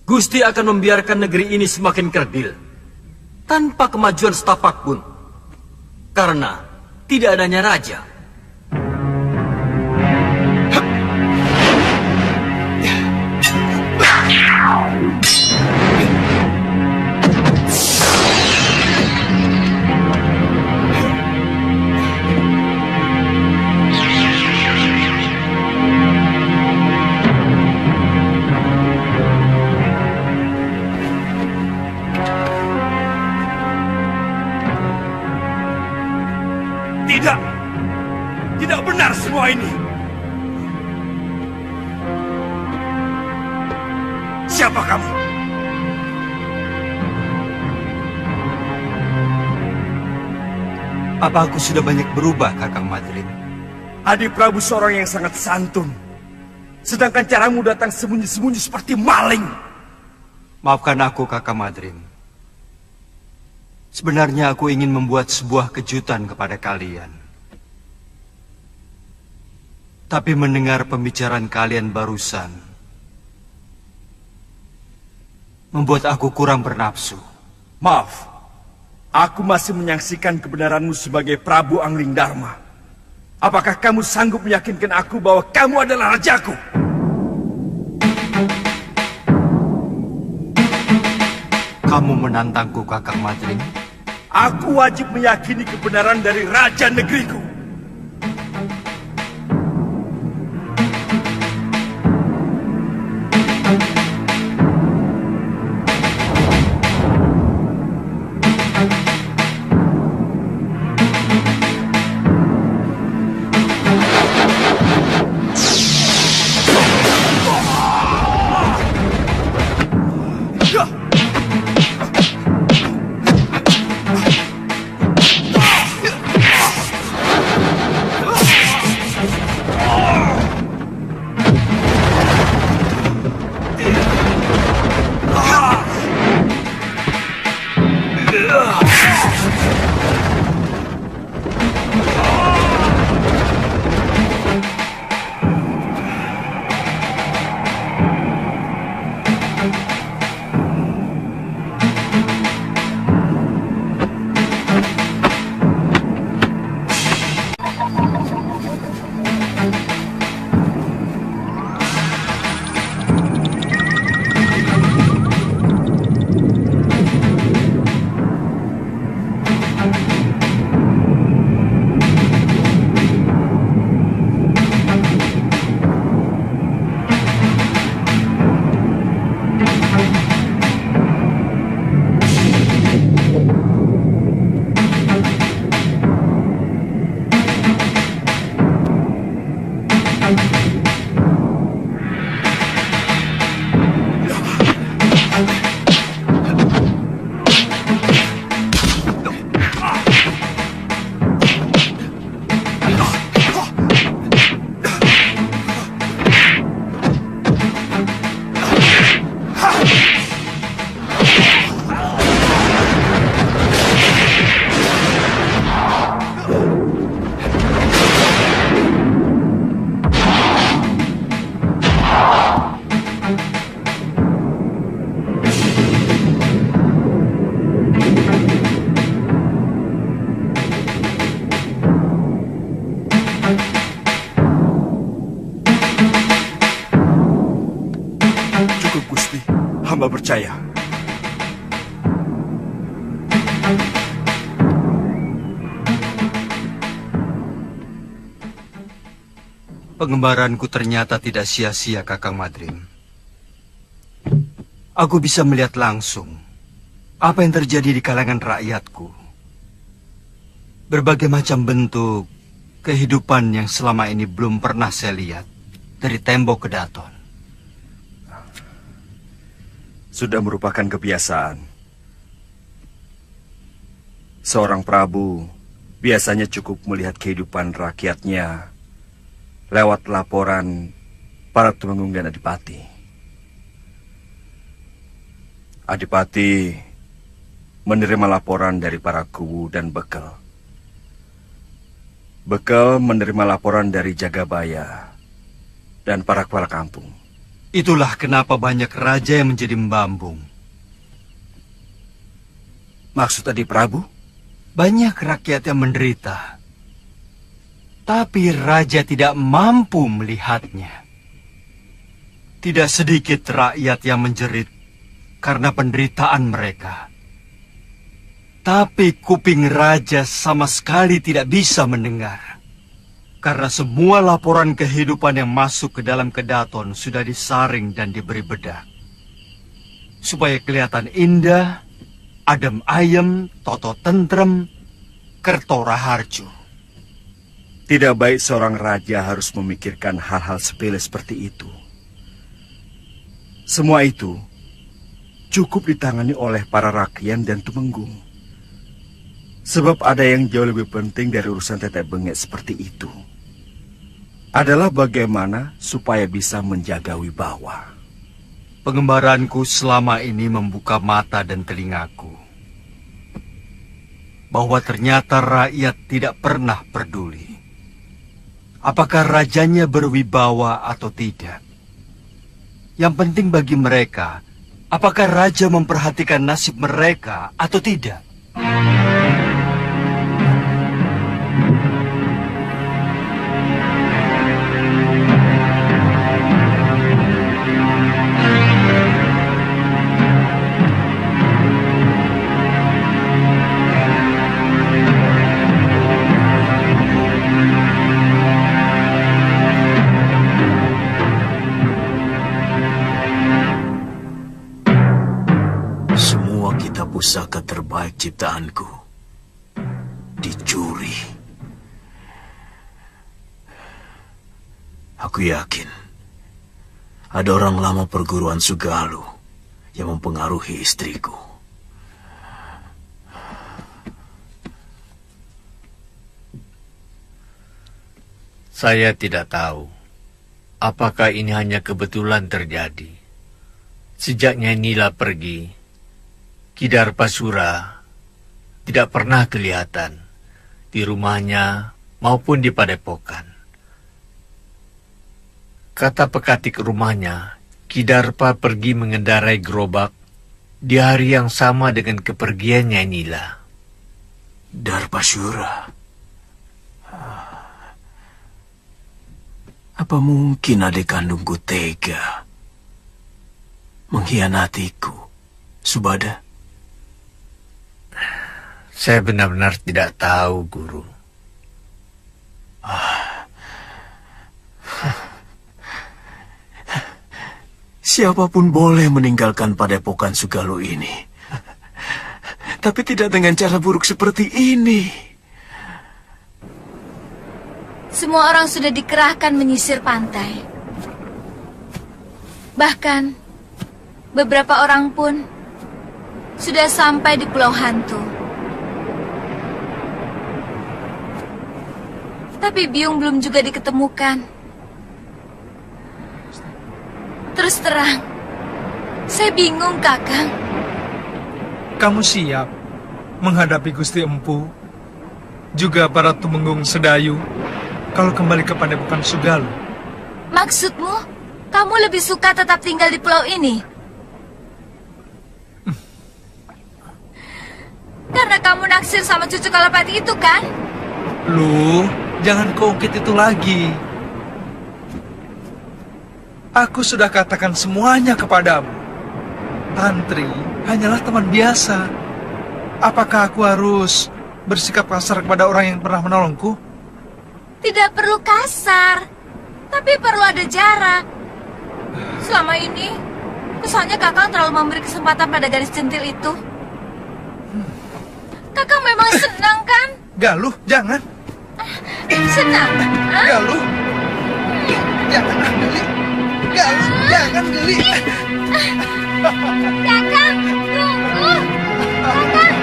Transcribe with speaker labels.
Speaker 1: Gusti akan membiarkan negeri ini semakin kerdil, tanpa kemajuan setapak pun, karena tidak adanya raja.
Speaker 2: Tidak benar semua ini. Siapa kamu?
Speaker 3: Apa aku sudah banyak berubah, Kakang Madrim?
Speaker 2: Adi Prabu seorang yang sangat santun. Sedangkan caramu datang sembunyi-sembunyi seperti maling.
Speaker 3: Maafkan aku, Kakang Madrim. Sebenarnya aku ingin membuat sebuah kejutan kepada kalian. Tapi mendengar pembicaraan kalian barusan membuat aku kurang bernafsu.
Speaker 2: Maaf, aku masih menyaksikan kebenaranmu sebagai Prabu Angling Dharma. Apakah kamu sanggup meyakinkan aku bahwa kamu adalah rajaku?
Speaker 3: Kamu menantangku, Kakang Madrim?
Speaker 2: Aku wajib meyakini kebenaran dari raja negeriku. Hamba percaya.
Speaker 3: Pengembaranku ternyata tidak sia-sia, Kakang Madrim. Aku bisa melihat langsung apa yang terjadi di kalangan rakyatku. Berbagai macam bentuk kehidupan yang selama ini belum pernah saya lihat, dari tembok ke daton.
Speaker 2: Sudah merupakan kebiasaan. Seorang prabu biasanya cukup melihat kehidupan rakyatnya lewat laporan para tumenggung dan adipati. Adipati menerima laporan dari para kuwu dan bekel. Bekel menerima laporan dari Jagabaya dan para kepala kampung.
Speaker 3: Itulah kenapa banyak raja yang menjadi membambung.
Speaker 2: Maksud Adi Prabu?
Speaker 3: Banyak rakyat yang menderita, tapi raja tidak mampu melihatnya. Tidak sedikit rakyat yang menjerit karena penderitaan mereka. Tapi kuping raja sama sekali tidak bisa mendengar. Karena semua laporan kehidupan yang masuk ke dalam kedaton sudah disaring dan diberi bedak. Supaya kelihatan indah, adem ayem, toto tentrem, kerto raharjo.
Speaker 2: Tidak baik seorang raja harus memikirkan hal-hal sepele seperti itu. Semua itu cukup ditangani oleh para rakyat dan tumenggung. Sebab ada yang jauh lebih penting dari urusan tetek bengek seperti itu. Adalah bagaimana supaya bisa menjaga wibawa.
Speaker 3: Pengembaranku selama ini membuka mata dan telingaku. Bahwa ternyata rakyat tidak pernah peduli. Apakah rajanya berwibawa atau tidak? Yang penting bagi mereka, apakah raja memperhatikan nasib mereka atau tidak?
Speaker 4: Pusaka terbaik ciptaanku dicuri. Aku yakin ada orang lama perguruan Sugalu yang mempengaruhi istriku.
Speaker 5: Saya tidak tahu apakah ini hanya kebetulan terjadi. Sejak Nyai Nila pergi, Kidarpasura tidak pernah kelihatan di rumahnya maupun di padepokan. Kata pekatik rumahnya, Kidarpa pergi mengendarai gerobak di hari yang sama dengan kepergian Nyai Nila.
Speaker 4: Darpasura. Apa mungkin adik kandungku tega mengkhianatiku, Subada?
Speaker 5: Saya benar-benar tidak tahu, Guru.
Speaker 4: Siapapun boleh meninggalkan padepokan Sugalu ini. Tapi tidak dengan cara buruk seperti ini.
Speaker 6: Semua orang sudah dikerahkan menyisir pantai. Bahkan, beberapa orang pun sudah sampai di Pulau Hantu. Tapi Biung belum juga diketemukan. Terus terang, saya bingung, Kakang.
Speaker 7: Kamu siap menghadapi Gusti Empu, juga para tumenggung Sedayu, kalau kembali ke padepokan Sugalu?
Speaker 6: Maksudmu, kamu lebih suka tetap tinggal di pulau ini? Karena kamu naksir sama cucu Kalapati itu, kan?
Speaker 7: Lu, jangan keungkit itu lagi. Aku sudah katakan semuanya kepadamu. Tantri hanyalah teman biasa. Apakah aku harus bersikap kasar kepada orang yang pernah menolongku?
Speaker 6: Tidak perlu kasar, tapi perlu ada jarak. Selama ini, kesannya Kakang terlalu memberi kesempatan pada gadis centil itu. Kakang memang senang, kan?
Speaker 7: Galuh, jangan.
Speaker 6: Senang? Hah?
Speaker 7: Galuh. Jangan, Geli. Galuh, jangan, Geli.
Speaker 6: Kakang, tunggu. Kakang.